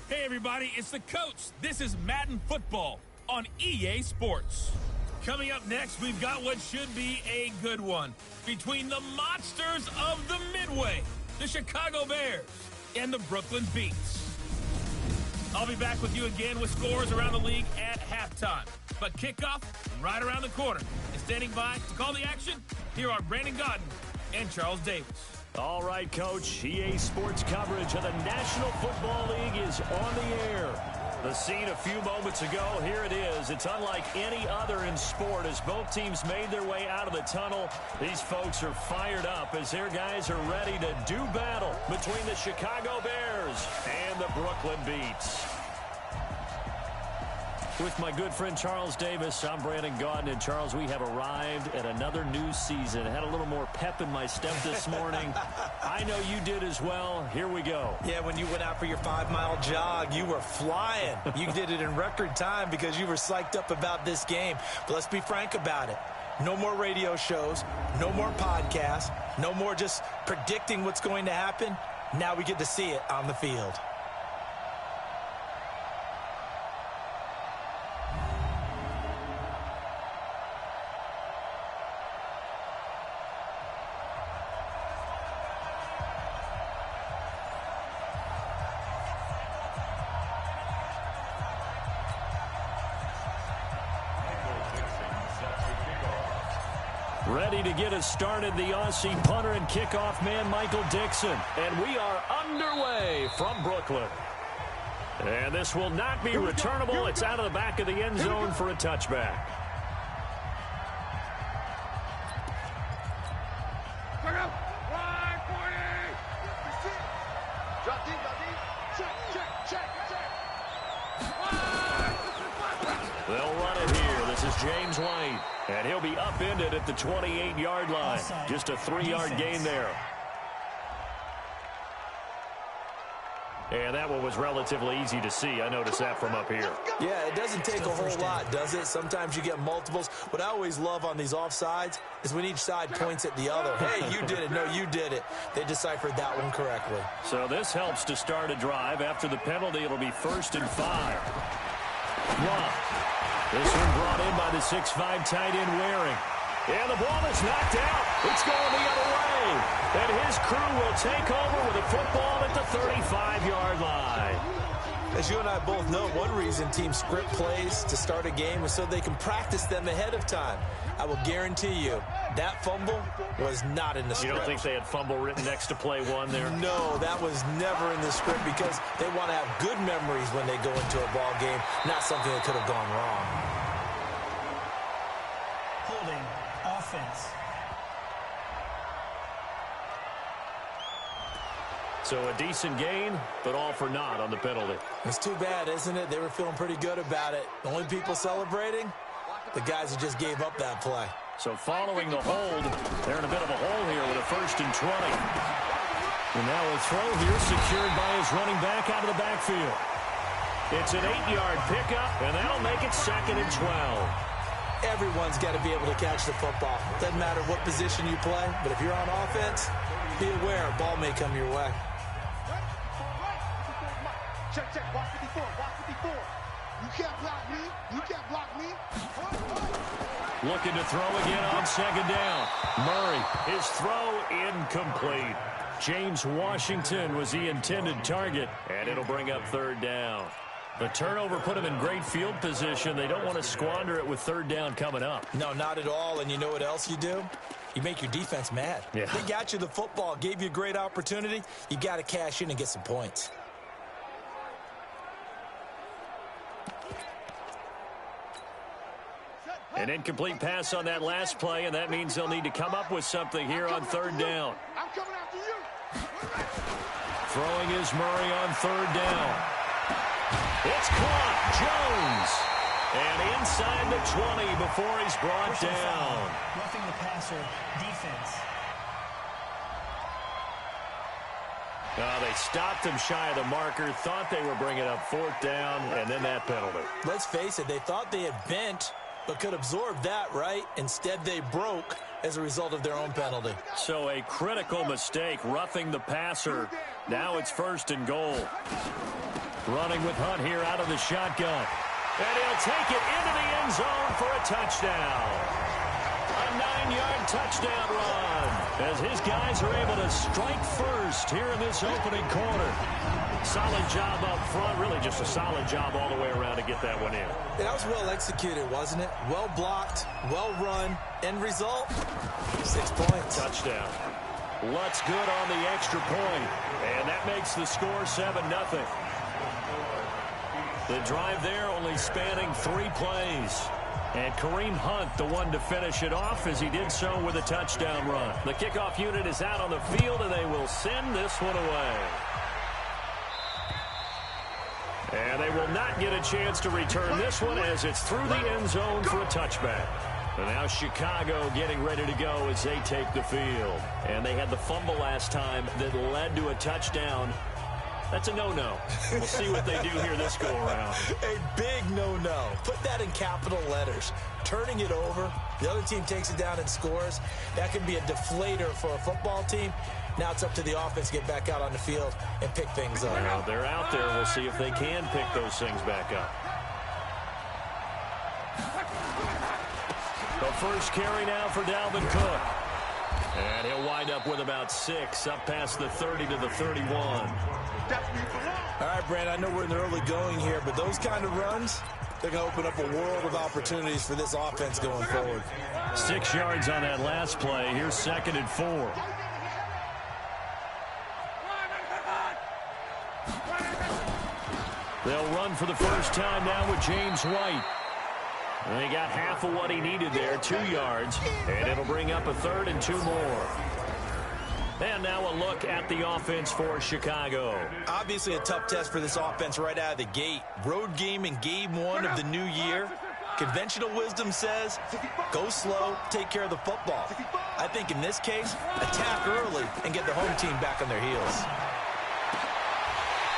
Hey everybody, it's the coach. This is Madden Football on EA Sports. Coming up next, we've got what should be a good one between the monsters of the Midway, the Chicago Bears, and the Brooklyn Beats. I'll be back with you again with scores around the league at halftime. But kickoff right around the corner. And standing by to call the action, here are Brandon Gaudin and Charles Davis. All right, Coach. EA Sports coverage of the National Football League is on the air. The scene a few moments ago, here it is. It's unlike any other in sport as both teams made their way out of the tunnel. These folks are fired up as their guys are ready to do battle between the Chicago Bears and the Brooklyn Beats. With my good friend Charles Davis, I'm Brandon Gaudin. And Charles, we have arrived at another new season. I had a little more pep in my step this morning. I know you did as well. Here we go. Yeah, when you went out for your 5-mile jog, you were flying. You did it in record time because you were psyched up about this game. But let's be frank about it. No more radio shows, no more podcasts, no more just predicting what's going to happen. Now we get to see it on the field. Ready to get us started, the Aussie punter and kickoff man, Michael Dixon. And we are underway from Brooklyn. And this will not be returnable. It's out of the back of the end zone for a touchback. They'll run it here. This is James White. And he'll be upended at the 28-yard line. Just a 3-yard gain there. And that one was relatively easy to see. I noticed that from up here. Yeah, it doesn't take a whole lot, does it? Sometimes you get multiples. What I always love on these offsides is when each side points at the other. Hey, you did it. No, you did it. They deciphered that one correctly. So this helps to start a drive. After the penalty, it'll be 1st and 5. One. This one brought in by the 6'5" tight end Waring. And the ball is knocked out. It's going the other way. And his crew will take over with a football at the 35-yard line. As you and I both know, one reason teams script plays to start a game is so they can practice them ahead of time. I will guarantee you that fumble was not in the script. You don't think they had fumble written next to play one there? No, that was never in the script because they want to have good memories when they go into a ball game, not something that could have gone wrong. Holding offense. So a decent gain, but all for naught on the penalty. It's too bad, isn't it? They were feeling pretty good about it. The only people celebrating, the guys who just gave up that play. So following the hold, they're in a bit of a hole here with a 1st and 20. And now a throw here secured by his running back out of the backfield. It's an 8-yard pickup, and that'll make it 2nd and 12. Everyone's got to be able to catch the football. Doesn't matter what position you play, but if you're on offense, be aware a ball may come your way. Check, watch 54, watch 54. You can't block me, you can't block me. Looking to throw again on 2nd down. Murray, his throw incomplete. James Washington was the intended target, and it'll bring up 3rd down. The turnover put them in great field position. They don't want to squander it with 3rd down coming up. No, not at all, and you know what else you do? You make your defense mad. Yeah. They got you the football, gave you a great opportunity. You got to cash in and get some points. An incomplete pass on that last play, and that means they'll need to come up with something here on 3rd down. I'm coming after you. Throwing is Murray on 3rd down. It's caught. Jones. And inside the 20 before he's brought down. Roughing the passer, defense. They stopped him shy of the marker, thought they were bringing up 4th down, and then that penalty. Let's face it, they thought they had bent, but could absorb that, right? Instead, they broke, as a result of their own penalty. So a critical mistake, roughing the passer. Now it's 1st and goal. Running with Hunt here out of the shotgun. And he'll take it into the end zone for a touchdown. A 9-yard touchdown run as his guys are able to strike first here in this opening quarter. Solid job up front. Really just a solid job all the way around to get that one in. That was well executed, wasn't it? Well blocked, well run. End result, 6 points. Touchdown. Lutz good on the extra point. And that makes the score 7-0. The drive there only spanning 3 plays. And Kareem Hunt, the one to finish it off, as he did so with a touchdown run. The kickoff unit is out on the field, and they will send this one away. And they will not get a chance to return this one as it's through the end zone for a touchback. And now Chicago getting ready to go as they take the field. And they had the fumble last time that led to a touchdown. That's a no-no. We'll see what they do here this go-around. A big no-no. Put that in capital letters. Turning it over, the other team takes it down and scores. That could be a deflator for a football team. Now it's up to the offense to get back out on the field and pick things up. Well, they're out there. We'll see if they can pick those things back up. The first carry now for Dalvin Cook. And he'll wind up with about 6, up past the 30 to the 31. All right, Brand, I know we're in the early going here, but those kind of runs, they're going to open up a world of opportunities for this offense going forward. 6 yards on that last play. Here's 2nd and 4. They'll run for the first time now with James White. And he got half of what he needed there, 2 yards, and it'll bring up a 3rd and 2 more. And now a look at the offense for Chicago. Obviously a tough test for this offense right out of the gate. Road game in game 1 of the new year. Conventional wisdom says, go slow, take care of the football. I think in this case, attack early and get the home team back on their heels.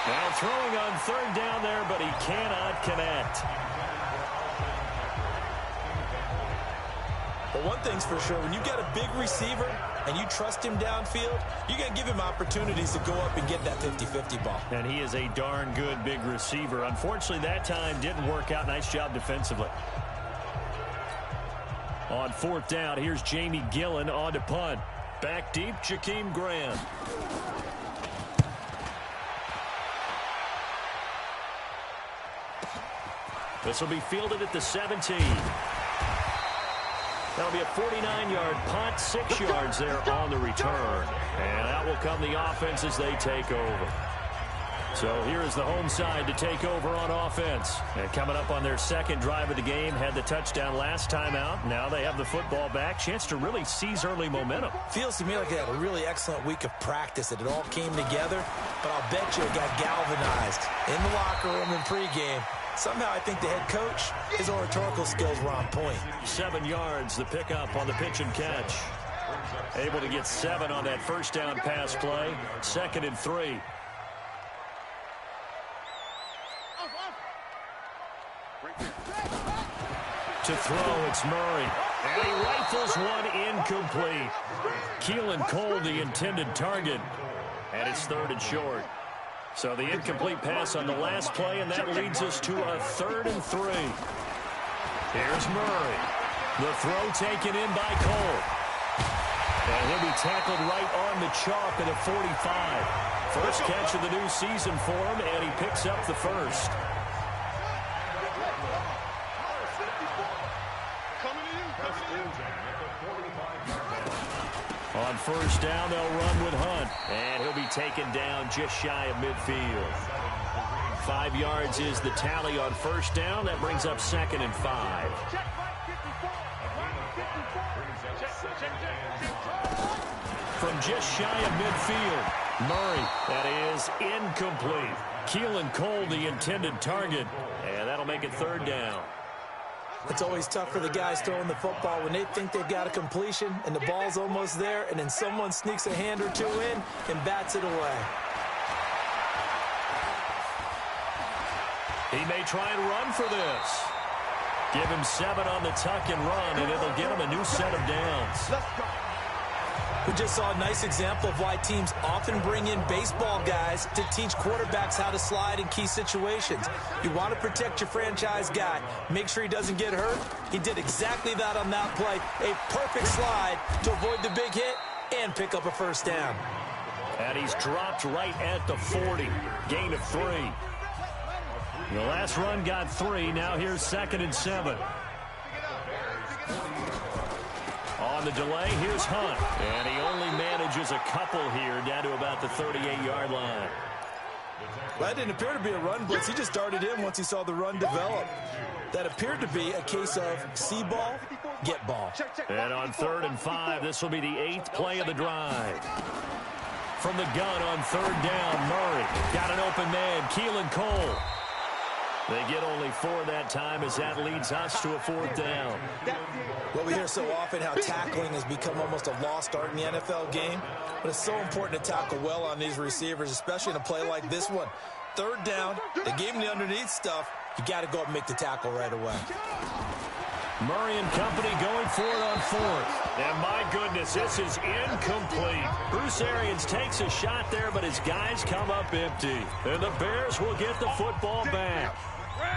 Now throwing on 3rd down there, but he cannot connect. But one thing's for sure, when you got a big receiver and you trust him downfield, you're going to give him opportunities to go up and get that 50-50 ball. And he is a darn good big receiver. Unfortunately, that time didn't work out. Nice job defensively. On 4th down, here's Jamie Gillen on to punt. Back deep, Jakeem Graham. This will be fielded at the 17. That'll be a 49-yard punt, 6 yards there on the return. And out will come the offense as they take over. So here is the home side to take over on offense. And coming up on their 2nd drive of the game, had the touchdown last time out. Now they have the football back. Chance to really seize early momentum. Feels to me like they had a really excellent week of practice, that it all came together. But I'll bet you it got galvanized in the locker room in pregame. Somehow I think the head coach, his oratorical skills were on point. 7 yards, the pickup on the pitch and catch. Able to get 7 on that first down pass play. 2nd and 3. To throw, it's Murray. And he rifles one incomplete. Keelan Cole, the intended target. And it's 3rd and short. So the incomplete pass on the last play, and that leads us to a 3rd and 3. Here's Murray. The throw taken in by Cole. And he'll be tackled right on the chalk at a 45. First catch of the new season for him, and he picks up the first. On 1st down, they'll run with Hunt. And he'll be taken down just shy of midfield. 5 yards is the tally on 1st down. That brings up 2nd and 5. From just shy of midfield, Murray. That is incomplete. Keelan Cole, the intended target. And that'll make it 3rd down. It's always tough for the guys throwing the football when they think they've got a completion and the ball's almost there, and then someone sneaks a hand or 2 in and bats it away. He may try and run for this. Give him 7 on the tuck and run, and it'll get him a new set of downs. We just saw a nice example of why teams often bring in baseball guys to teach quarterbacks how to slide in key situations. You want to protect your franchise guy. Make sure he doesn't get hurt. He did exactly that on that play. A perfect slide to avoid the big hit and pick up a first down. And he's dropped right at the 40. Gain of 3. The last run got 3. Now here's 2nd and 7. On the delay, here's Hunt. And he only manages a couple here, down to about the 38-yard line. That didn't appear to be a run blitz. He just darted in once he saw the run develop. That appeared to be a case of see ball, get ball. And on 3rd and 5, this will be the 8th play of the drive. From the gun on 3rd down, Murray got an open man, Keelan Cole. They get only 4 that time as that leads us to a 4th down. Well, we hear so often how tackling has become almost a lost art in the NFL game, but it's so important to tackle well on these receivers, especially in a play like this one. 3rd down, they gave him the underneath stuff. You got to go up and make the tackle right away. Murray and company going for it on 4th. And my goodness, this is incomplete. Bruce Arians takes a shot there, but his guys come up empty. And the Bears will get the football back.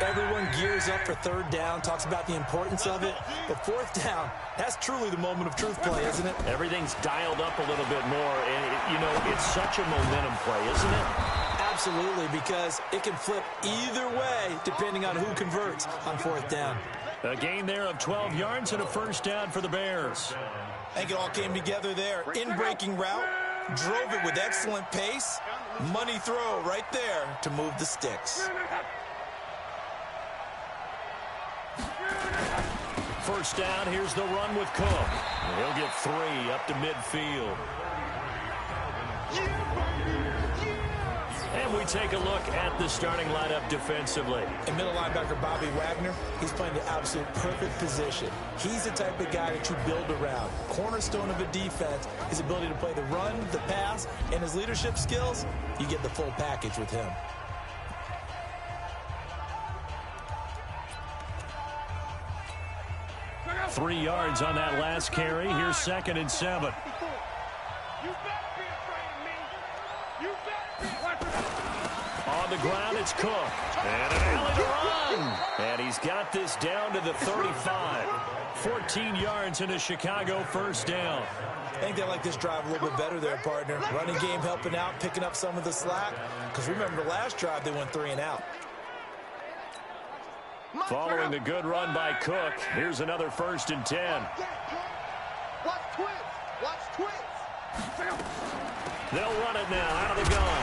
Everyone gears up for 3rd down, talks about the importance of it. But 4th down, that's truly the moment of truth play, isn't it? Everything's dialed up a little bit more. And, you know, it's such a momentum play, isn't it? Absolutely, because it can flip either way depending on who converts on 4th down. A gain there of 12 yards and a first down for the Bears. I think it all came together there. In-breaking route, drove it with excellent pace. Money throw right there to move the sticks. First down, here's the run with Cook. He'll get 3 up to midfield. And we take a look at the starting lineup defensively. And middle linebacker Bobby Wagner, he's playing the absolute perfect position. He's the type of guy that you build around. Cornerstone of a defense, his ability to play the run, the pass, and his leadership skills. You get the full package with him. Three yards on that last carry. Here's 2nd and 7. On the ground, it's Cook. And an alley to run. And he's got this down to the 35. 14 yards in a Chicago first down. I think they like this drive a little bit better there, partner. Running game helping out, picking up some of the slack. Because remember, the last drive, they went 3 and out. Following the good run by Cook, here's another 1st and 10. Watch twins. Watch twins. They'll run it now out of the gun.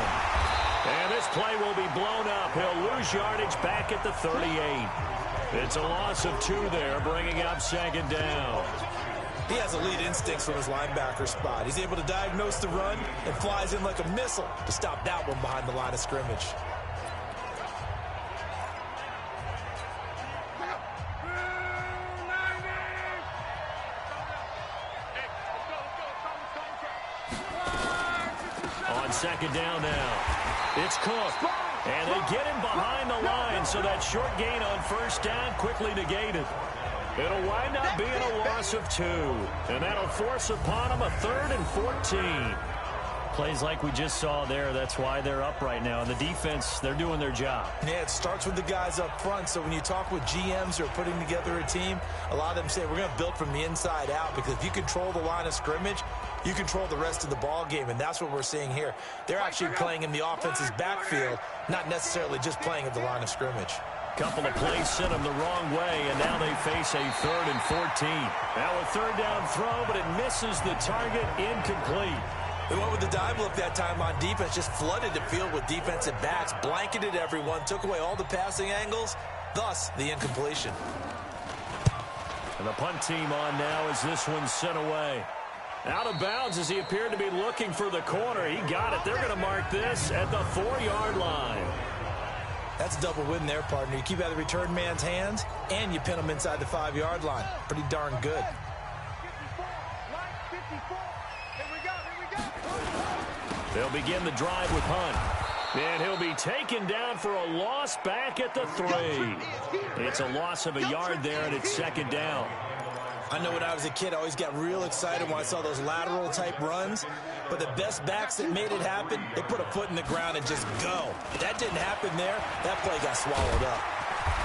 And this play will be blown up. He'll lose yardage back at the 38. It's a loss of 2 there, bringing up 2nd down. He has elite instincts from his linebacker spot. He's able to diagnose the run and flies in like a missile to stop that one behind the line of scrimmage. On 2nd down now, it's Cook. And they get him behind the line, so that short gain on 1st down quickly negated. It'll wind up being a loss of 2. And that'll force upon him a 3rd and 14. Plays like we just saw there, that's why they're up right now. And the defense, they're doing their job. Yeah, it starts with the guys up front. So when you talk with GMs who are putting together a team, a lot of them say we're going to build from the inside out, because if you control the line of scrimmage, you control the rest of the ball game, and that's what we're seeing here. They're actually playing in the offense's backfield, not necessarily just playing at the line of scrimmage. Couple of plays sent them the wrong way, and now they face a 3rd and 14. Now a 3rd down throw, but it misses the target, incomplete. They went with the dive look that time on defense, just flooded the field with defensive backs, blanketed everyone, took away all the passing angles, thus the incompletion. And the punt team on now as this one's sent away. Out of bounds as he appeared to be looking for the corner. He got it. They're going to mark this at the 4-yard line. That's a double win there, partner. You keep out of the return man's hands, and you pin him inside the 5-yard line. Pretty darn good. They'll begin the drive with Hunt. And he'll be taken down for a loss back at the 3. It's a loss of a yard there, and it's second down. I know when I was a kid, I always got real excited when I saw those lateral-type runs. But the best backs that made it happen, they put a foot in the ground and just go. That didn't happen there. That play got swallowed up.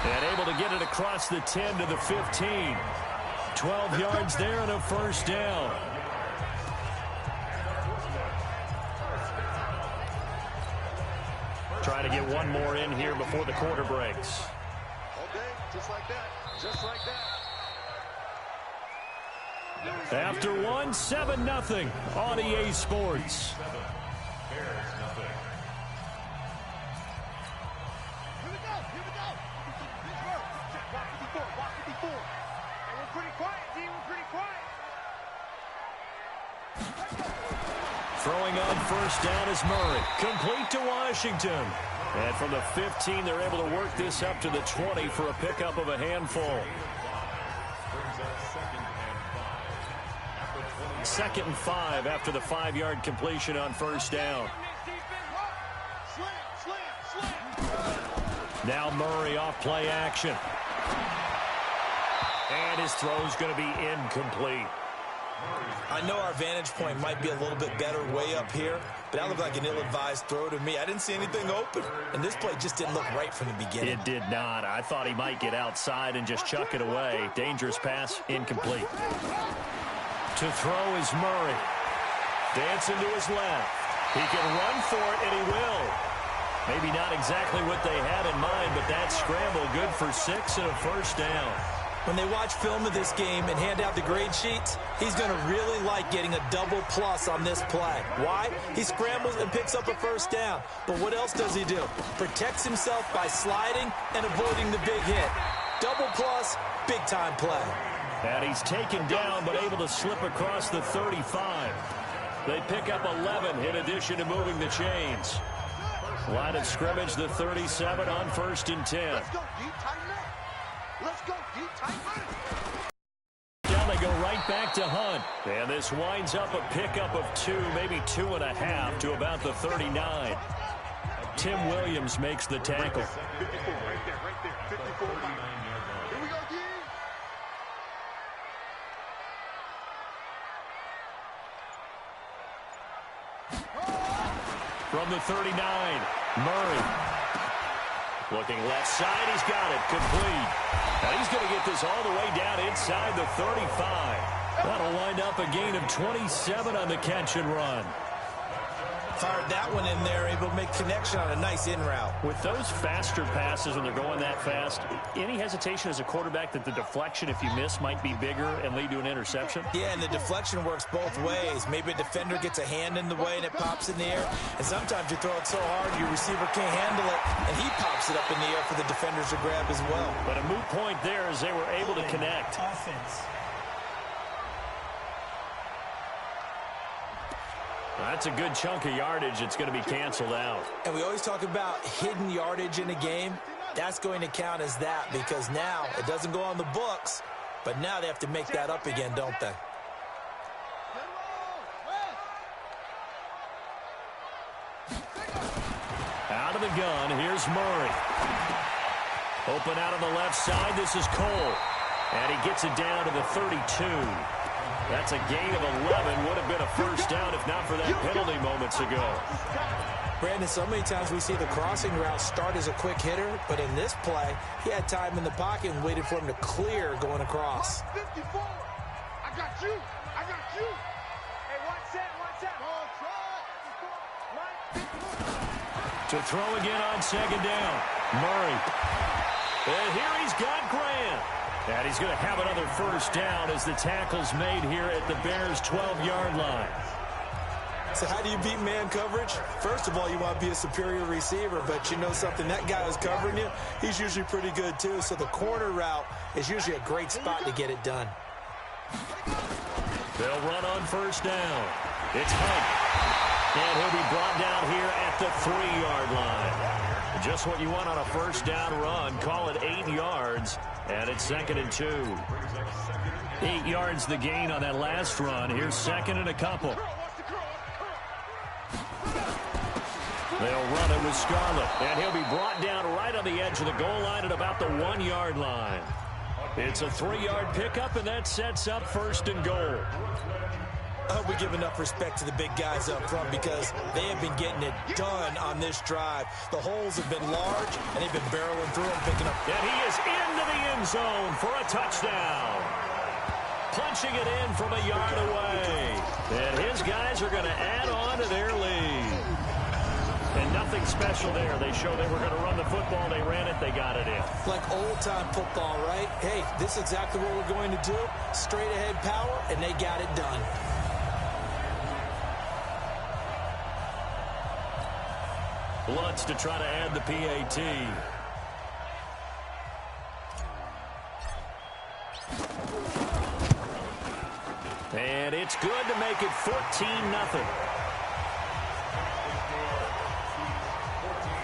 And able to get it across the 10 to the 15. 12 yards there and a first down. Trying to get one more in here before the quarter breaks. Okay, just like that. Just like that. After one, 7-0 on EA Sports. Here we go. Here we go. Good work. Watch 54. Watch 54. And we're pretty quiet, D. We're pretty quiet. Throwing on first down is Murray. Complete to Washington. And from the 15, they're able to work this up to the 20 for a pickup of a handful. 2nd and 5 after the 5-yard completion on first down. Now Murray off play action. And his throw's going to be incomplete. I know our vantage point might be a little bit better way up here, but that looked like an ill-advised throw to me. I didn't see anything open, and this play just didn't look right from the beginning. It did not. I thought he might get outside and just chuck it away. Dangerous pass, incomplete. To throw is Murray. Dancing to his left. He can run for it, and he will. Maybe not exactly what they had in mind, but that scramble good for 6 and a first down. When they watch film of this game and hand out the grade sheets, he's going to really like getting a double plus on this play. Why? He scrambles and picks up a first down. But what else does he do? Protects himself by sliding and avoiding the big hit. Double plus, big-time play. And he's taken down but able to slip across the 35. They pick up 11 in addition to moving the chains. Line of scrimmage, the 37 on 1st and 10. Let's go, D. Tighten up. Let's go, D. Tighten up. Down they go right back to Hunt. And this winds up a pickup of 2, maybe 2.5 to about the 39. Tim Williams makes the tackle. 54, right there, 54. Here we go, D. From the 39, Murray. Looking left side, he's got it, complete. And he's going to get this all the way down inside the 35. That'll wind up a gain of 27 on the catch and run. Fired that one in there, able to make connection on a nice in route. With those faster passes when they're going that fast, any hesitation as a quarterback that the deflection, if you miss, might be bigger and lead to an interception? Yeah, and the deflection works both ways. Maybe a defender gets a hand in the way and it pops in the air. And sometimes you throw it so hard your receiver can't handle it, and he pops it up in the air for the defenders to grab as well. But a moot point there as they were able to connect. Offense. That's a good chunk of yardage. It's going to be canceled out. And we always talk about hidden yardage in a game. That's going to count as that because now it doesn't go on the books, but now they have to make that up again, don't they? Out of the gun, here's Murray. Open out on the left side, this is Cole. And he gets it down to the 32. That's a gain of 11. Would have been a first down if not for that penalty moments ago. Brandon, so many times we see the crossing route start as a quick hitter, but in this play, he had time in the pocket and waited for him to clear going across. 54. I got you. I got you. Hey, watch that. To throw again on second down. Murray. And here he's got Grant. And he's going to have another first down as the tackle's made here at the Bears' 12-yard line. So how do you beat man coverage? First of all, you want to be a superior receiver, but you know something, that guy who's covering you, he's usually pretty good too. So the corner route is usually a great spot to get it done. They'll run on first down. It's Hunt. And he'll be brought down here at the 3-yard line. Just what you want on a first down run. Call it 8 yards. And it's 2nd and 2. 8 yards the gain on that last run. Here's 2nd and a couple. They'll run it with Scarlett, and he'll be brought down right on the edge of the goal line at about the 1-yard line. It's a 3-yard pickup, and that sets up 1st and goal. I hope we give enough respect to the big guys up front because they have been getting it done on this drive. The holes have been large, and they've been barreling through them, picking up. And he is into the end zone for a touchdown. Punching it in from a yard away. And his guys are going to add on to their lead. And nothing special there. They showed they were going to run the football. They ran it. They got it in. Like old-time football, right? Hey, this is exactly what we're going to do. Straight-ahead power, and they got it done. Lutz to try to add the PAT. And it's good to make it 14-0.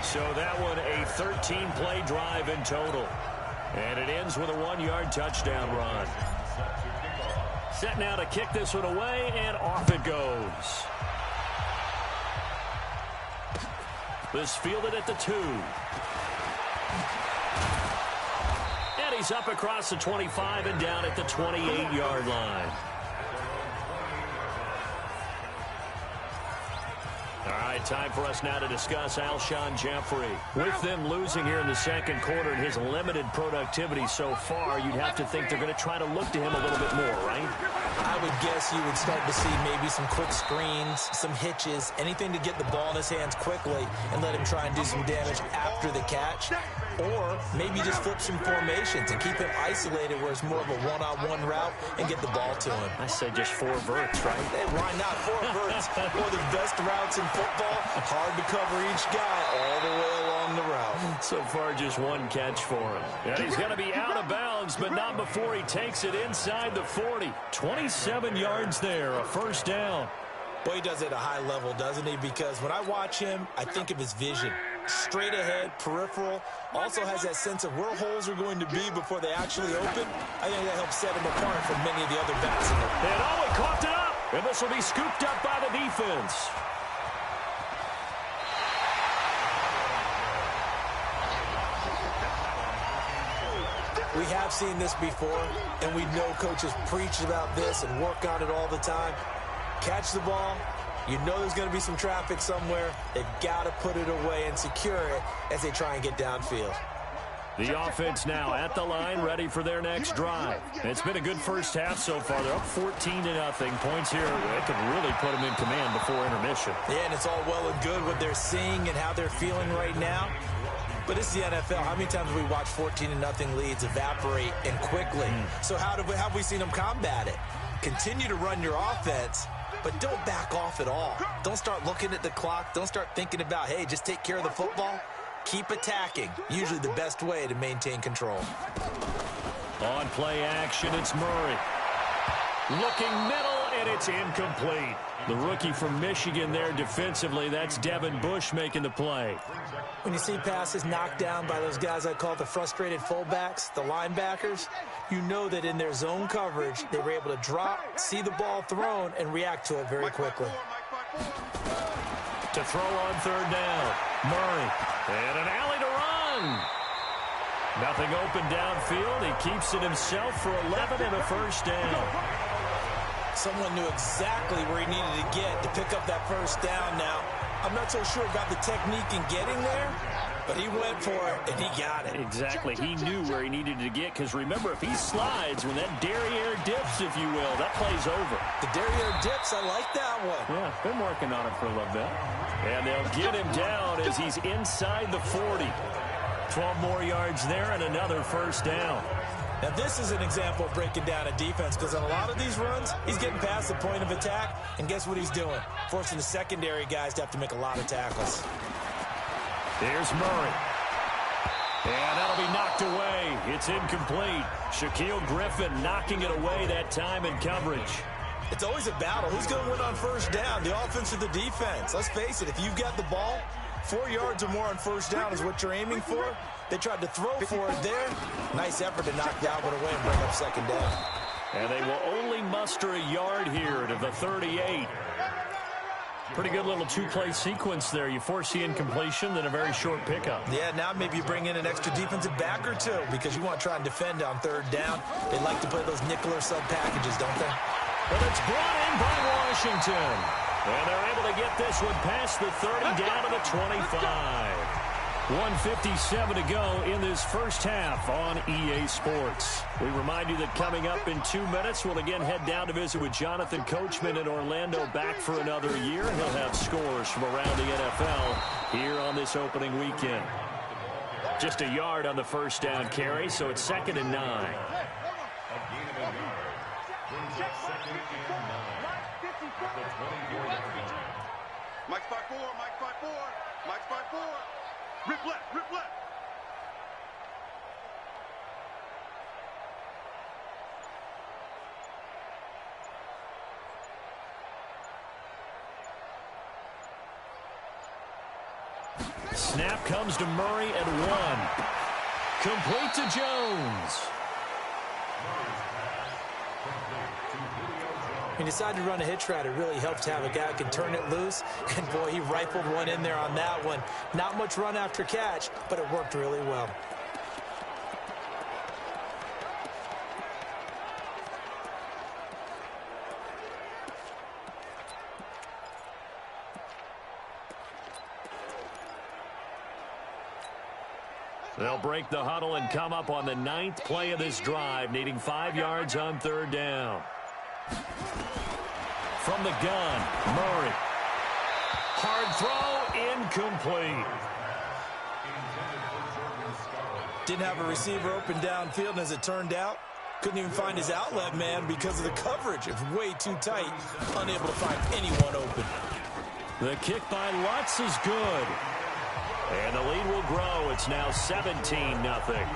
So that one a 13-play drive in total. And it ends with a 1-yard touchdown run. Set now to kick this one away, and off it goes. This fielded at the 2. And he's up across the 25 and down at the 28-yard line. All right, time for us now to discuss Alshon Jeffrey. With them losing here in the second quarter and his limited productivity so far, you'd have to think they're going to try to look to him a little bit more, right? I would guess you would start to see maybe some quick screens, some hitches, anything to get the ball in his hands quickly and let him try and do some damage after the catch. Or maybe just flip some formations and keep him isolated where it's more of a one-on-one route and get the ball to him. I say just 4 verts, right? Hey, why not? 4 verts. One of the best routes in football. Hard to cover each guy all the way along the route. So far, just 1 catch for him. And he's going to be out of bounds, but not before he takes it inside the 40. 27 yards there, a 1st down. Boy, he does it at a high level, doesn't he? Because when I watch him, I think of his vision. Straight ahead, peripheral, also has that sense of where holes are going to be before they actually open. I think that helps set him apart from many of the other backs in the league. And Owen coughed it up, and this will be scooped up by the defense. We have seen this before, and we know coaches preach about this and work on it all the time. Catch the ball. You know there's going to be some traffic somewhere. They've got to put it away and secure it as they try and get downfield. The offense now at the line, ready for their next drive. It's been a good first half so far. They're up 14-0. Points here. It could really put them in command before intermission. Yeah, and it's all well and good what they're seeing and how they're feeling right now. But it's the NFL. How many times have we watched 14-0 leads evaporate and quickly? So how have we seen them combat it? Continue to run your offense, but don't back off at all. Don't start looking at the clock. Don't start thinking about, hey, just take care of the football. Keep attacking. Usually the best way to maintain control. On play action, it's Murray. Looking middle, and it's incomplete. The rookie from Michigan there defensively, that's Devin Bush making the play. When you see passes knocked down by those guys I call the frustrated fullbacks, the linebackers, you know that in their zone coverage, they were able to drop, see the ball thrown, and react to it very quickly. To throw on 3rd down, Murray, and an alley to run. Nothing open downfield. He keeps it himself for 11 and a 1st down. Someone knew exactly where he needed to get to pick up that 1st down now. I'm not so sure about the technique in getting there, but he went for it, and he got it. Exactly. He knew where he needed to get, because remember, if he slides, when that derriere dips, if you will, that play's over. The derriere dips, I like that one. Yeah, been working on it for a little bit. And they'll get him down as he's inside the 40. 12 more yards there and another 1st down. Now, this is an example of breaking down a defense, because on a lot of these runs, he's getting past the point of attack, and guess what he's doing? Forcing the secondary guys to have to make a lot of tackles. There's Murray. And that'll be knocked away. It's incomplete. Shaquille Griffin knocking it away that time in coverage. It's always a battle. Who's going to win on 1st down, the offense or the defense? Let's face it, if you've got the ball, 4 yards or more on 1st down is what you're aiming for. They tried to throw for it there. Nice effort to knock that one away and bring up 2nd down. And they will only muster a yard here to the 38. Pretty good little two-play sequence there. You force the incompletion, then a very short pickup. Yeah, now maybe you bring in an extra defensive back or two because you want to try and defend on third down. They like to play those nickel or sub packages, don't they? But it's brought in by Washington. And they're able to get this one past the 30 down to the 25. 1:57 to go in this first half on EA Sports. We remind you that coming up in 2 minutes, we'll again head down to visit with Jonathan Coachman in Orlando, back for another year. He'll have scores from around the NFL here on this opening weekend. Just a yard on the first down carry, so it's 2nd and 9. Mike spot 4, Mike spot 4, Mike spot 4. Rip left, rip left. Snap comes to Murray at 1. Complete to Jones. He decided to run a hitch route. It really helps to have a guy who can turn it loose. And, boy, he rifled one in there on that one. Not much run after catch, but it worked really well. They'll break the huddle and come up on the 9th play of this drive, needing 5 yards on third down. From the gun, Murray. Hard throw, incomplete. Didn't have a receiver open downfield, and as it turned out, couldn't even find his outlet man because of the coverage. It was way too tight, unable to find anyone open. The kick by Lutz is good. And the lead will grow. It's now 17-0.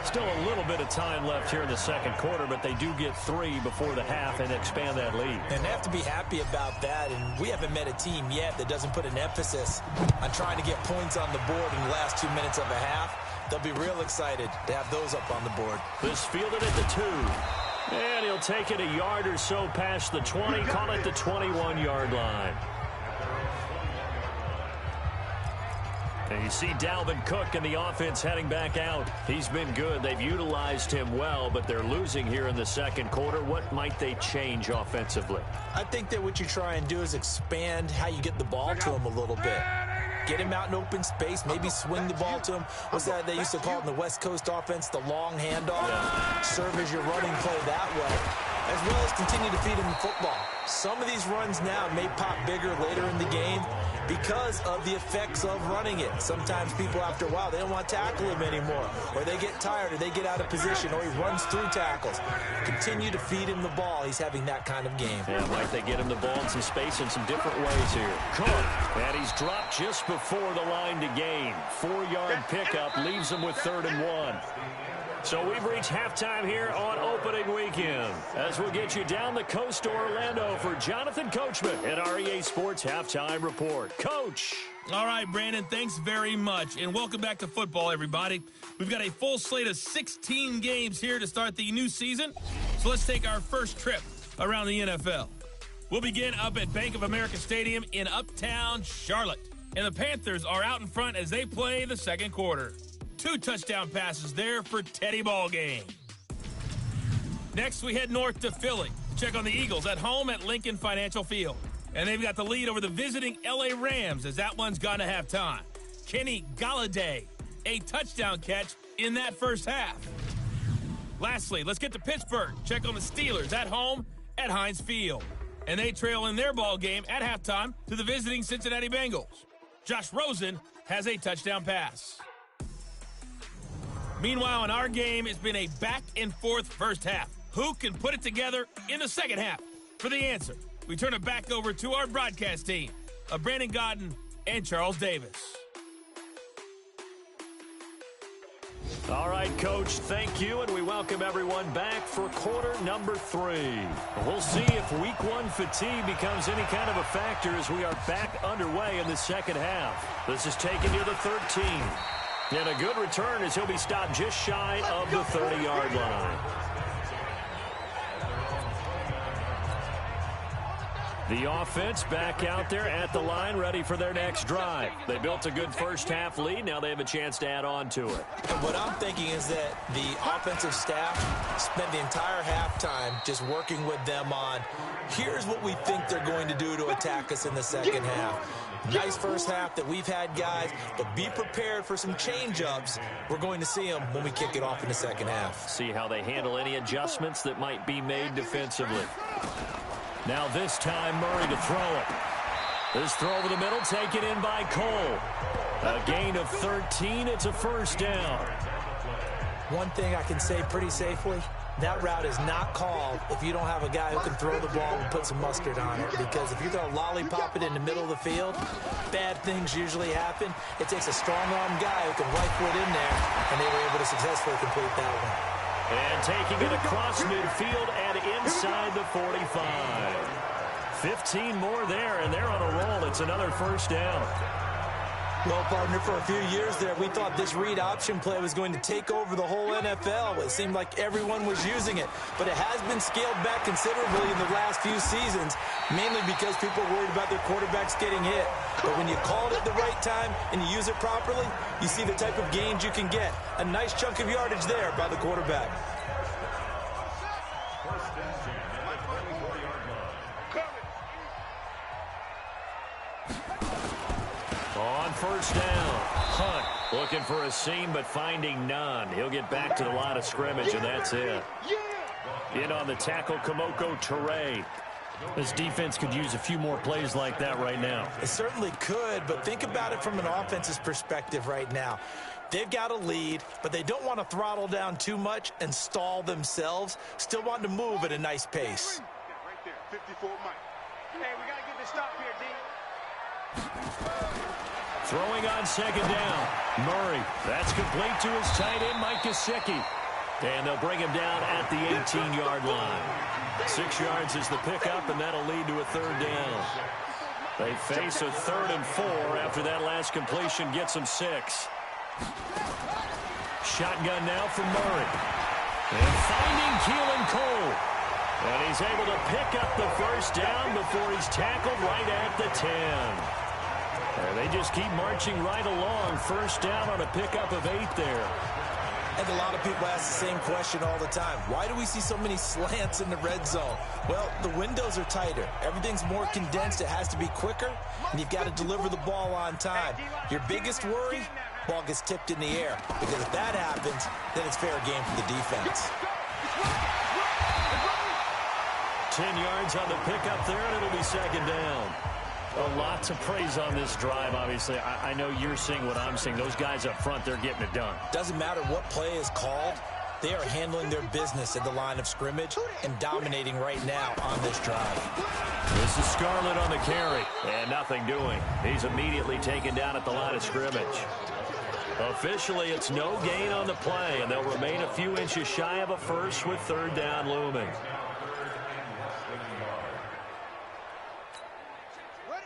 Still a little bit of time left here in the second quarter, but they do get 3 before the half and expand that lead. And they have to be happy about that, and we haven't met a team yet that doesn't put an emphasis on trying to get points on the board in the last 2 minutes of a half. They'll be real excited to have those up on the board. This fielded at the 2. And he'll take it a yard or so past the 20, call it the 21-yard line. And you see Dalvin Cook and the offense heading back out. He's been good. They've utilized him well, but they're losing here in the second quarter. What might they change offensively? I think that what you try and do is expand how you get the ball to him a little bit. Get him out in open space, maybe swing the ball to him. What's that they used to call it in the West Coast offense, the long handoff? Yeah. Serve as your running play that way, as well as continue to feed him the football. Some of these runs now may pop bigger later in the game because of the effects of running it. Sometimes people, after a while, they don't want to tackle him anymore, or they get tired, or they get out of position, or he runs through tackles. Continue to feed him the ball. He's having that kind of game. Yeah, might they get him the ball in some space in some different ways here. Cook, and he's dropped just before the line to gain. 4-yard pickup leaves him with 3rd and 1. So we've reached halftime here on opening weekend, as we'll get you down the coast to Orlando for Jonathan Coachman at our EA Sports Halftime Report. Coach. All right, Brandon, thanks very much, and welcome back to football, everybody. We've got a full slate of 16 games here to start the new season, so let's take our first trip around the NFL. We'll begin up at Bank of America Stadium in Uptown Charlotte, and the Panthers are out in front as they play the second quarter. 2 touchdown passes there for Teddy Ballgame. Next, we head north to Philly to check on the Eagles at home at Lincoln Financial Field. And they've got the lead over the visiting L.A. Rams as that one's gone to halftime. Kenny Golladay, a touchdown catch in that first half. Lastly, let's get to Pittsburgh. Check on the Steelers at home at Heinz Field. And they trail in their ball game at halftime to the visiting Cincinnati Bengals. Josh Rosen has a touchdown pass. Meanwhile, in our game, it's been a back-and-forth first half. Who can put it together in the second half? For the answer, we turn it back over to our broadcast team of Brandon Gaudin and Charles Davis. All right, Coach, thank you, and we welcome everyone back for quarter number 3. We'll see if week 1 fatigue becomes any kind of a factor as we are back underway in the second half. This is taken to the 13. And a good return as he'll be stopped just shy of the 30-yard line. The offense back out there at the line, ready for their next drive. They built a good first-half lead. Now they have a chance to add on to it. And what I'm thinking is that the offensive staff spent the entire halftime just working with them on, here's what we think they're going to do to attack us in the second half. Nice first half that we've had, guys, but be prepared for some change-ups. We're going to see them when we kick it off in the second half. See how they handle any adjustments that might be made defensively. Now this time, Murray to throw it. This throw over the middle, taken in by Cole. A gain of 13. It's a first down. One thing I can say pretty safely, that route is not called if you don't have a guy who can throw the ball and put some mustard on it. Because if you're going to lollipop it in the middle of the field, bad things usually happen. It takes a strong-arm guy who can right foot in there, and they were able to successfully complete that one. And taking it across midfield and inside the 45. 15 more there, and they're on a roll. It's another first down. Well, partner, for a few years there, we thought this read option play was going to take over the whole NFL. It seemed like everyone was using it, but it has been scaled back considerably in the last few seasons, mainly because people are worried about their quarterbacks getting hit. But when you call it at the right time and you use it properly, you see the type of gains you can get. A nice chunk of yardage there by the quarterback. On first down, Hunt looking for a seam but finding none. He'll get back to the line of scrimmage, and that's it. In on the tackle, Kamoko Toure. This defense could use a few more plays like that right now. It certainly could, but think about it from an offense's perspective right now. They've got a lead, but they don't want to throttle down too much and stall themselves. Still want to move at a nice pace. Right there, 54 Mike. Hey, we got to get this stop here, D. Throwing on second down. Murray. That's complete to his tight end, Mike Gesicki. And they'll bring him down at the 18-yard line. 6 yards is the pickup, and that'll lead to a third down. They face a 3rd and 4 after that last completion gets them 6. Shotgun now from Murray. And finding Keelan Cole. And he's able to pick up the first down before he's tackled right at the 10. And they just keep marching right along. First down on a pickup of 8 there. And a lot of people ask the same question all the time. Why do we see so many slants in the red zone? Well, the windows are tighter. Everything's more condensed. It has to be quicker, and you've got to deliver the ball on time. Your biggest worry, ball gets tipped in the air. Because if that happens, then it's fair game for the defense. 10 yards on the pickup there, and it'll be second down. A lot to praise on this drive, obviously. I know you're seeing what I'm seeing. Those guys up front, they're getting it done. Doesn't matter what play is called. They are handling their business at the line of scrimmage and dominating right now on this drive. This is Scarlett on the carry, and nothing doing. He's immediately taken down at the line of scrimmage. Officially, it's no gain on the play, and they'll remain a few inches shy of a first with third down looming.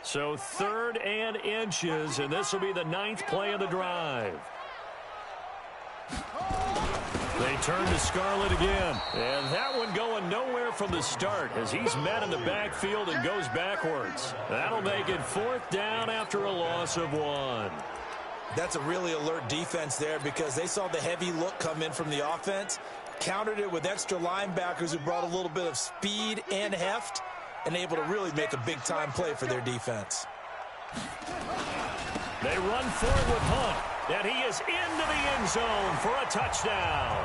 So 3rd and inches, and this will be the 9th play of the drive. They turn to Scarlett again, and that one going nowhere from the start as he's met in the backfield and goes backwards. That'll make it 4th down after a loss of 1. That's a really alert defense there because they saw the heavy look come in from the offense, countered it with extra linebackers who brought a little bit of speed and heft, and able to really make a big-time play for their defense. They run forward with Hunt, and he is into the end zone for a touchdown.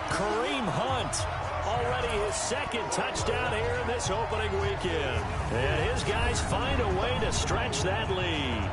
Kareem Hunt, already his 2nd touchdown here in this opening weekend. And his guys find a way to stretch that lead.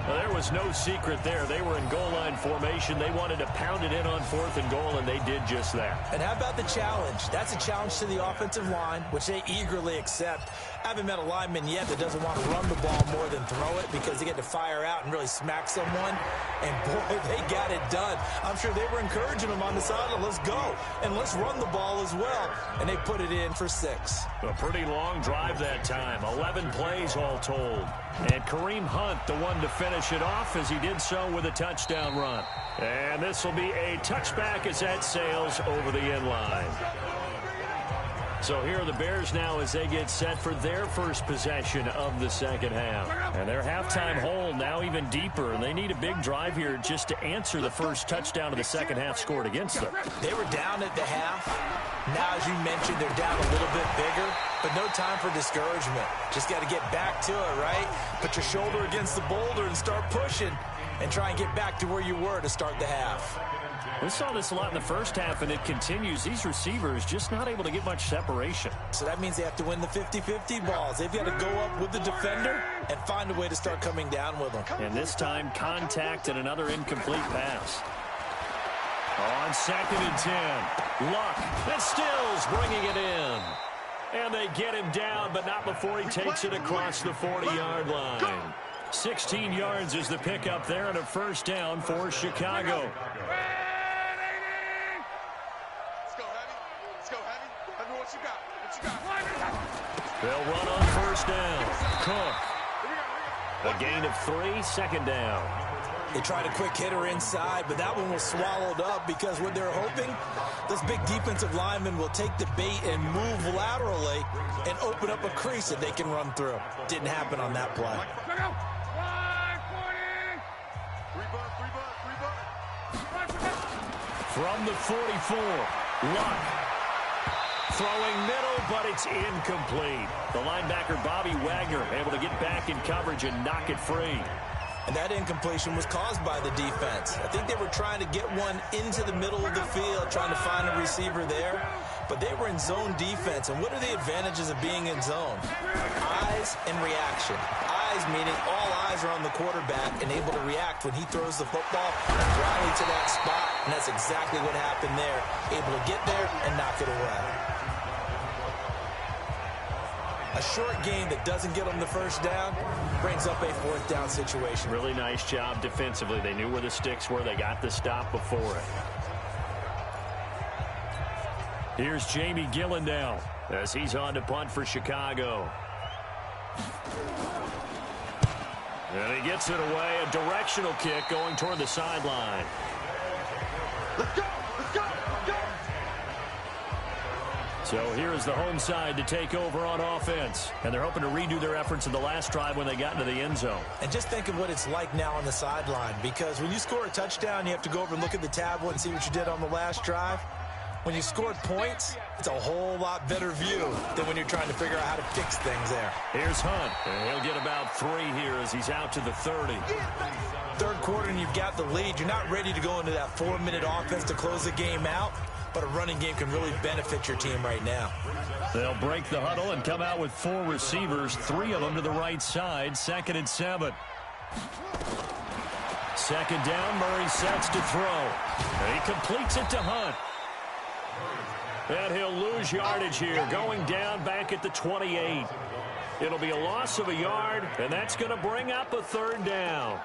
Well, there was no secret there. They were in goal line formation. They wanted to pound it in on 4th and goal, and they did just that. And how about the challenge? That's a challenge to the offensive line, which they eagerly accept. I haven't met a lineman yet that doesn't want to run the ball more than throw it because they get to fire out and really smack someone. And, boy, they got it done. I'm sure they were encouraging them on the sideline. Let's go, and let's run the ball as well. And they put it in for 6. A pretty long drive that time. 11 plays all told. And Kareem Hunt, the one to finish it off as he did so with a touchdown run. And this will be a touchback as that sails over the end line. So here are the Bears now as they get set for their first possession of the second half. And their halftime hole now even deeper, and they need a big drive here just to answer the first touchdown of the second half scored against them. They were down at the half. Now, as you mentioned, they're down a little bit bigger, but no time for discouragement. Just got to get back to it, right? Put your shoulder against the boulder and start pushing and try and get back to where you were to start the half. We saw this a lot in the first half, and it continues. These receivers just not able to get much separation. So that means they have to win the 50-50 balls. They've got to go up with the defender and find a way to start coming down with them. And this time, contact and another incomplete pass. On 2nd and 10, Luck and Stills bringing it in. And they get him down, but not before he takes it across the 40-yard line. 16 yards is the pickup there, and a first down for Chicago. They'll run on first down. Cook. A gain of 3, second down. They tried a quick hitter inside, but that one was swallowed up because what they're hoping, this big defensive lineman will take the bait and move laterally and open up a crease that they can run through. Didn't happen on that play. From the 44, Luck. Throwing middle, but it's incomplete. The linebacker, Bobby Wagner, able to get back in coverage and knock it free. And that incompletion was caused by the defense. I think they were trying to get one into the middle of the field, trying to find a receiver there. But they were in zone defense. And what are the advantages of being in zone? Eyes and reaction. Eyes meaning all eyes are on the quarterback and able to react when he throws the football and rally to that spot. And that's exactly what happened there. Able to get there and knock it away. A short game that doesn't get them the first down brings up a 4th down situation. Really nice job defensively. They knew where the sticks were. They got the stop before it. Here's Jamie Gillen now as he's on to punt for Chicago. And he gets it away. A directional kick going toward the sideline. Let's go! Let's go! Let's go! So here is the home side to take over on offense. And they're hoping to redo their efforts in the last drive when they got into the end zone. And just think of what it's like now on the sideline, because when you score a touchdown, you have to go over and look at the tablet and see what you did on the last drive. When you scored points, it's a whole lot better view than when you're trying to figure out how to fix things there. Here's Hunt, and he'll get about 3 here as he's out to the 30. Third quarter and you've got the lead. You're not ready to go into that 4-minute offense to close the game out, but a running game can really benefit your team right now. They'll break the huddle and come out with 4 receivers, 3 of them to the right side. 2nd and 7. Second down, Murray sets to throw. And he completes it to Hunt. And he'll lose yardage here, going down back at the 28. It'll be a loss of a yard, and that's going to bring up a 3rd down.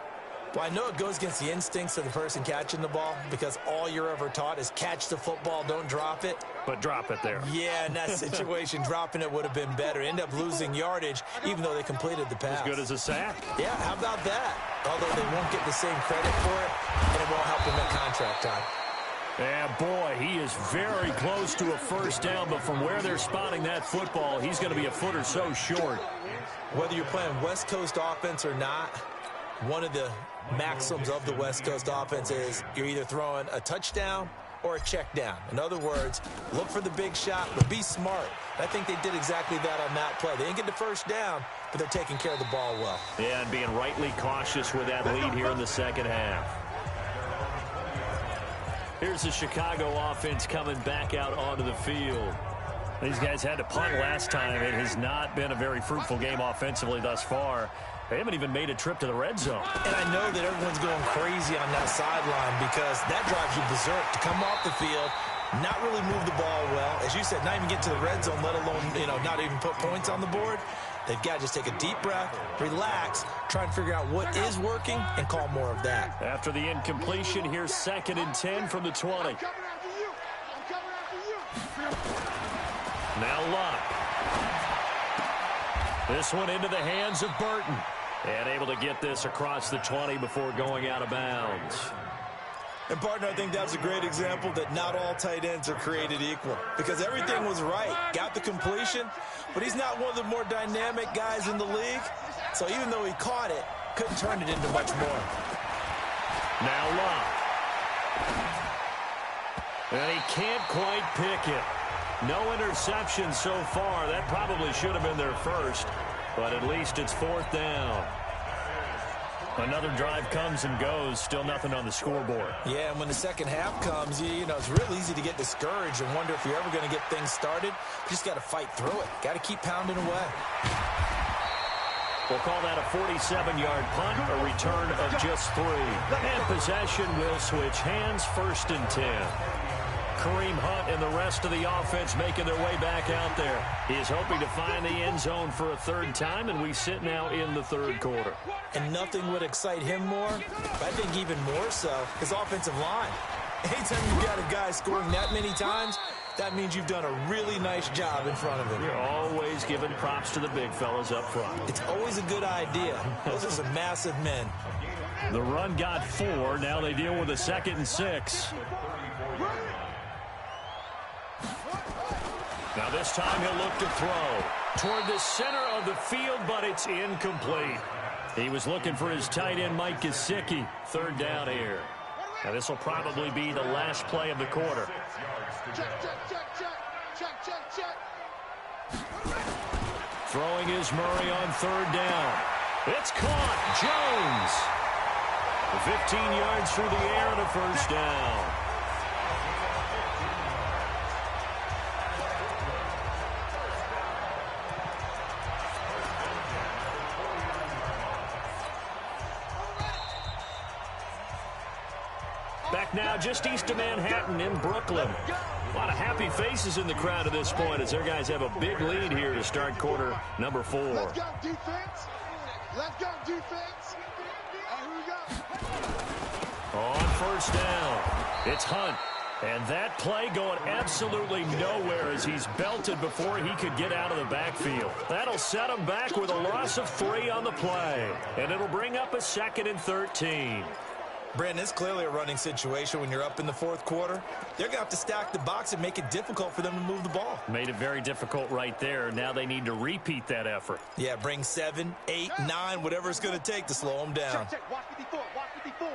Well, I know it goes against the instincts of the person catching the ball, because all you're ever taught is catch the football, don't drop it. But drop it there. Yeah, in that situation, dropping it would have been better. End up losing yardage, even though they completed the pass. As good as a sack. Yeah, how about that? Although they won't get the same credit for it, and it won't help them at contract time. And boy, he is very close to a first down, but from where they're spotting that football, he's going to be a foot or so short. Whether you're playing West Coast offense or not, one of the maxims of the West Coast offense is you're either throwing a touchdown or a check down. In other words, look for the big shot, but be smart. I think they did exactly that on that play. They didn't get the first down, but they're taking care of the ball well. Yeah, and being rightly cautious with that lead here in the second half. Here's the Chicago offense coming back out onto the field. These guys had to punt last time. It has not been a very fruitful game offensively thus far. They haven't even made a trip to the red zone. And I know that everyone's going crazy on that sideline because that drives you berserk to come off the field, not really move the ball well. As you said, not even get to the red zone, let alone, not even put points on the board. They've got to just take a deep breath, relax, try and figure out what is working, and call more of that. After the incompletion, here's 2nd and 10 from the 20. I'm coming after you. I'm coming after you. Now Luck. This one into the hands of Burton. And able to get this across the 20 before going out of bounds. And, partner, I think that's a great example that not all tight ends are created equal because everything was right. Got the completion, but he's not one of the more dynamic guys in the league. So even though he caught it, couldn't turn it into much more. Now Locke. And he can't quite pick it. No interception so far. That probably should have been their first, but at least it's 4th down. Another drive comes and goes. Still nothing on the scoreboard. Yeah, and when the second half comes, you know, it's real easy to get discouraged and wonder if you're ever going to get things started. You just got to fight through it. Got to keep pounding away. We'll call that a 47-yard punt, a return of just 3. And possession will switch hands, 1st and 10. Kareem Hunt and the rest of the offense making their way back out there. He is hoping to find the end zone for a 3rd time, and we sit now in the 3rd quarter. And nothing would excite him more, but I think even more so, his offensive line. Anytime you've got a guy scoring that many times, that means you've done a really nice job in front of him. You're always giving props to the big fellas up front. It's always a good idea. Those are some massive men. The run got 4. Now they deal with a 2nd and 6. Now this time he'll look to throw toward the center of the field, but it's incomplete. He was looking for his tight end, Mike Gesicki. 3rd down here. Now this will probably be the last play of the quarter. Throwing is Murray on 3rd down. It's caught. Jones. 15 yards through the air and a 1st down. Back now just east of Manhattan in Brooklyn. A lot of happy faces in the crowd at this point as their guys have a big lead here to start quarter number 4. Let's go, defense. Let's go, defense. Here we go. On 1st down, it's Hunt. And that play going absolutely nowhere as he's belted before he could get out of the backfield. That'll set him back with a loss of 3 on the play. And it'll bring up a 2nd and 13. Brandon, it's clearly a running situation when you're up in the 4th quarter. They're going to have to stack the box and make it difficult for them to move the ball. Made it very difficult right there. Now they need to repeat that effort. Yeah, bring 7, 8, 9, whatever it's going to take to slow them down. Check. Watch 54. Watch 54.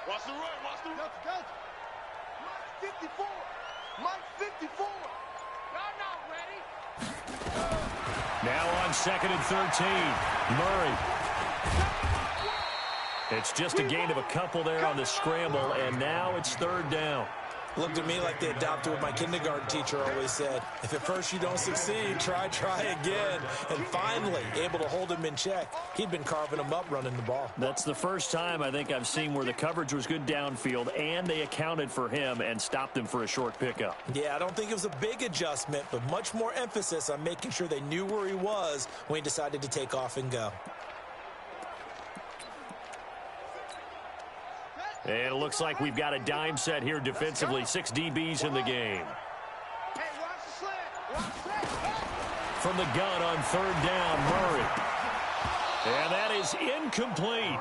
Watch the run. Watch the run. Mike 54. Mike 54. Y'all not ready. Now on 2nd and 13. Murray. It's just a gain of a couple there on the scramble, and now it's 3rd down. Looked at me like they adopted what my kindergarten teacher always said. If at first you don't succeed, try again. And finally, able to hold him in check. He'd been carving him up running the ball. That's the first time I think I've seen where the coverage was good downfield, and they accounted for him and stopped him for a short pickup. Yeah, I don't think it was a big adjustment, but much more emphasis on making sure they knew where he was when he decided to take off and go. And it looks like we've got a dime set here defensively. 6 DBs in the game. Hey, watch the slant. Watch the slant. From the gun on 3rd down, Murray. And that is incomplete.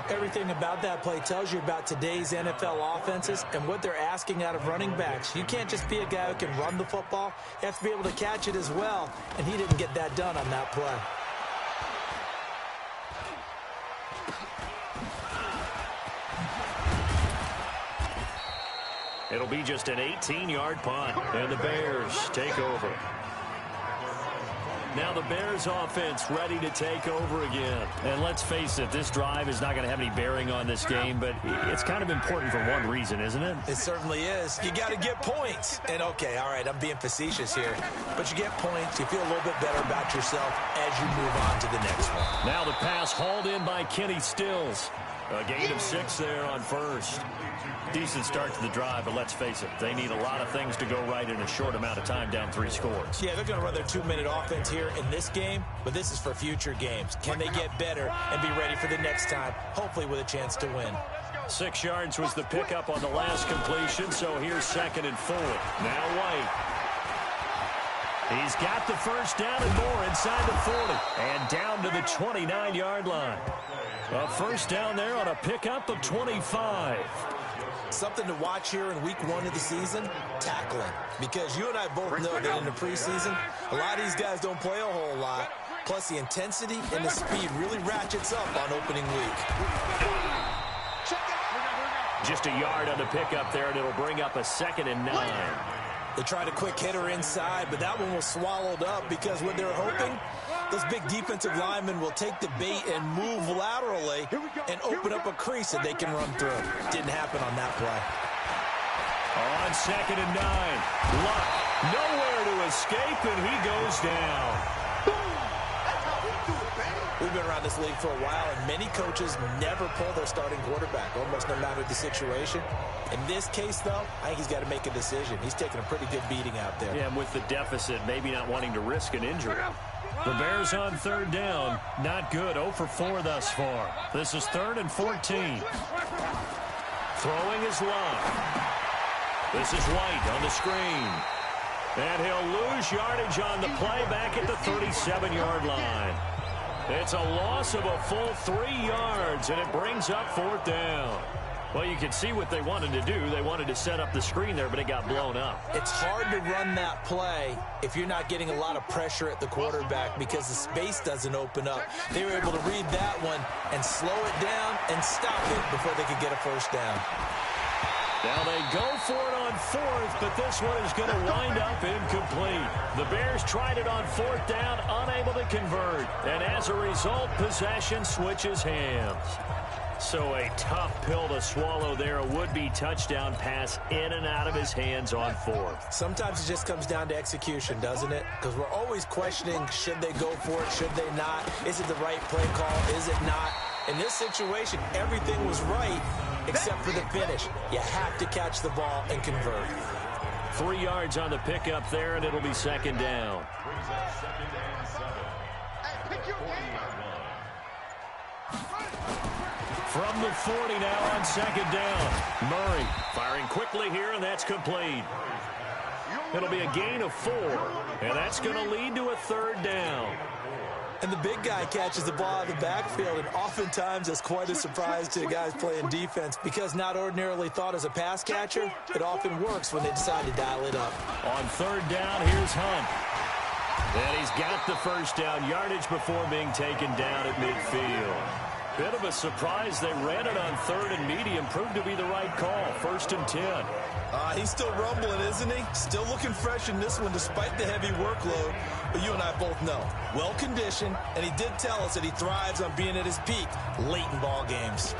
Everything about that play tells you about today's NFL offenses and what they're asking out of running backs. You can't just be a guy who can run the football. You have to be able to catch it as well, and he didn't get that done on that play. It'll be just an 18-yard punt, and the Bears take over. Now the Bears offense ready to take over again. And let's face it, this drive is not going to have any bearing on this game, but it's kind of important for one reason, isn't it? It certainly is. You got to get points. And okay, all right, I'm being facetious here, but you get points, you feel a little bit better about yourself as you move on to the next one. Now the pass hauled in by Kenny Stills. A gain of 6 there on 1st. Decent start to the drive, but let's face it, they need a lot of things to go right in a short amount of time, down 3 scores. Yeah, they're going to run their 2-minute offense here in this game, but this is for future games. Can they get better and be ready for the next time, hopefully with a chance to win? 6 yards was the pickup on the last completion, so here's 2nd and 4. Now White. He's got the first down and more inside the 40. And down to the 29-yard line. A first down there on a pickup of 25. Something to watch here in week 1 of the season, tackling. Because you and I both know that in the preseason, a lot of these guys don't play a whole lot. Plus, the intensity and the speed really ratchets up on opening week. Just a yard on the pickup there, and it'll bring up a 2nd and 9. They tried a quick hitter inside, but that one was swallowed up because what they're hoping, those big defensive linemen will take the bait and move laterally and open up a crease that they can run through. Didn't happen on that play. On 2nd and 9, Luck nowhere to escape, and he goes down. We've been around this league for a while, and many coaches never pull their starting quarterback, almost no matter the situation. In this case, though, I think he's got to make a decision. He's taking a pretty good beating out there. Yeah, and with the deficit, maybe not wanting to risk an injury. The Bears on 3rd down. Not good. 0 for 4 thus far. This is 3rd and 14. Throwing is Luck. This is White on the screen. And he'll lose yardage on the play back at the 37-yard line. It's a loss of a full 3 yards, and it brings up 4th down. Well, you can see what they wanted to do. They wanted to set up the screen there, but it got blown up. It's hard to run that play if you're not getting a lot of pressure at the quarterback because the space doesn't open up. They were able to read that one and slow it down and stop it before they could get a first down. Now they go for it on 4th, but this one is going to wind up incomplete. The Bears tried it on 4th down, unable to convert. And as a result, possession switches hands. So a tough pill to swallow there. A would-be touchdown pass in and out of his hands on 4th. Sometimes it just comes down to execution, doesn't it? Because we're always questioning, should they go for it, should they not? Is it the right play call, is it not? In this situation, everything was right except for the finish. You have to catch the ball and convert. 3 yards on the pickup there, and it'll be 2nd down. From the 40 now on 2nd down. Murray firing quickly here, and that's complete. It'll be a gain of 4, and that's going to lead to a 3rd down. And the big guy catches the ball out of the backfield, and oftentimes it's quite a surprise to the guys playing defense because not ordinarily thought as a pass catcher, it often works when they decide to dial it up. On 3rd down, here's Hunt. And he's got the first down yardage before being taken down at midfield. Bit of a surprise. They ran it on 3rd and medium. Proved to be the right call. 1st and 10. He's still rumbling, isn't he? Still looking fresh in this one despite the heavy workload. But you and I both know, well-conditioned, and he did tell us that he thrives on being at his peak late in ball games.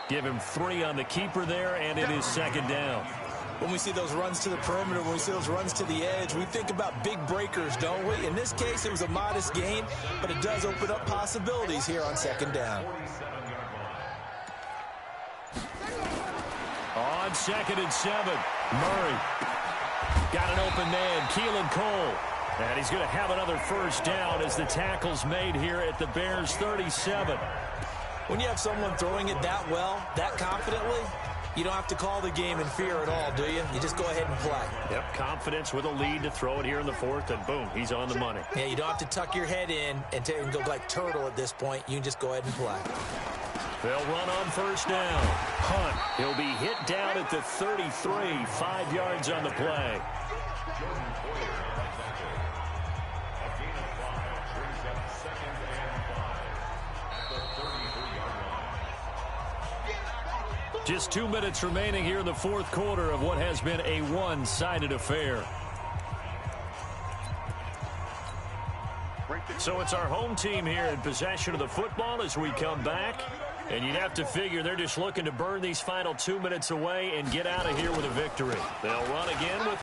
Give him 3 on the keeper there, and it is 2nd down. When we see those runs to the perimeter, when we see those runs to the edge, we think about big breakers, don't we? In this case, it was a modest gain, but it does open up possibilities here on 2nd down. On 2nd and 7, Murray got an open man, Keelan Cole. And he's going to have another first down as the tackle's made here at the Bears 37. When you have someone throwing it that well, that confidently, you don't have to call the game in fear at all, do you? You just go ahead and play. Yep, confidence with a lead to throw it here in the 4th, and boom, he's on the money. Yeah, you don't have to tuck your head in and go like turtle at this point. You can just go ahead and play. They'll run on first down. Hunt, he'll be hit down at the 33, 5 yards on the play. Just 2 minutes remaining here in the 4th quarter of what has been a one-sided affair. So it's our home team here in possession of the football as we come back. And you'd have to figure they're just looking to burn these final 2 minutes away and get out of here with a victory. They'll run again with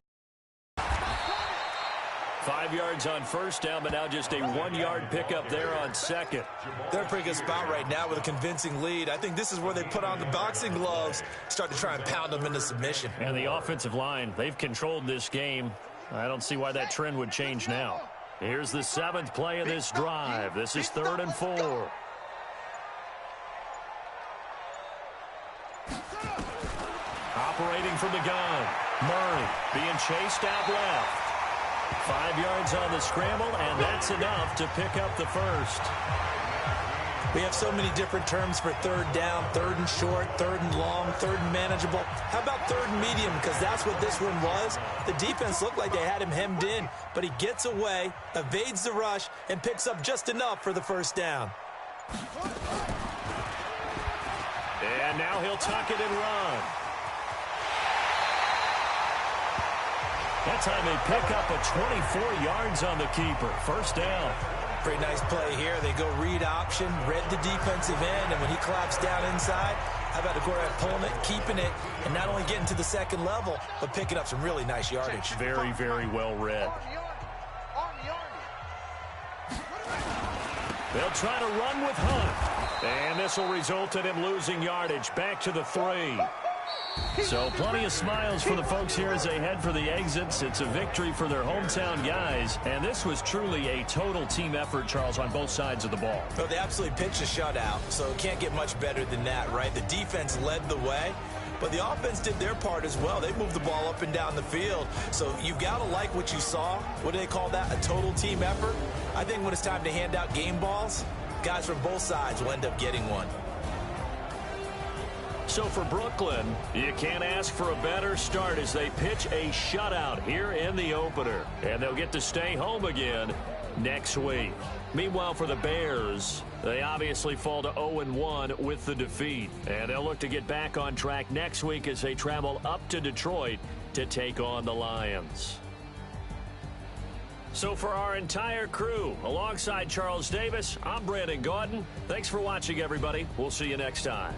5 yards on first down, but now just a 1-yard pickup there on second. They're in a pretty good spot right now with a convincing lead. I think this is where they put on the boxing gloves, start to try and pound them into submission. And the offensive line, they've controlled this game. I don't see why that trend would change now. Here's the 7th play of this drive. This is 3rd and 4. Operating from the gun. Murray being chased out left. 5 yards on the scramble, and that's enough to pick up the first. We have so many different terms for 3rd down, 3rd and short, 3rd and long, 3rd and manageable. How about 3rd and medium? Because that's what this one was. The defense looked like they had him hemmed in, but he gets away, evades the rush, and picks up just enough for the first down. And now he'll tuck it and run. That time they pick up a 24 yards on the keeper. First down. Pretty nice play here. They go read option, read the defensive end, and when he claps down inside, how about the quarterback pulling it, keeping it, and not only getting to the second level, but picking up some really nice yardage. Very, very well read. They'll try to run with Hunt. And this will result in him losing yardage back to the 3. So plenty of smiles for the folks here as they head for the exits. It's a victory for their hometown guys. And this was truly a total team effort, Charles, on both sides of the ball. Well, they absolutely pitched a shutout, so it can't get much better than that, right? The defense led the way, but the offense did their part as well. They moved the ball up and down the field. So you've got to like what you saw. What do they call that? A total team effort? I think when it's time to hand out game balls, guys from both sides will end up getting one. So for Brooklyn, you can't ask for a better start as they pitch a shutout here in the opener. And they'll get to stay home again next week. Meanwhile, for the Bears, they obviously fall to 0-1 with the defeat. And they'll look to get back on track next week as they travel up to Detroit to take on the Lions. So for our entire crew, alongside Charles Davis, I'm Brandon Gaudin. Thanks for watching, everybody. We'll see you next time.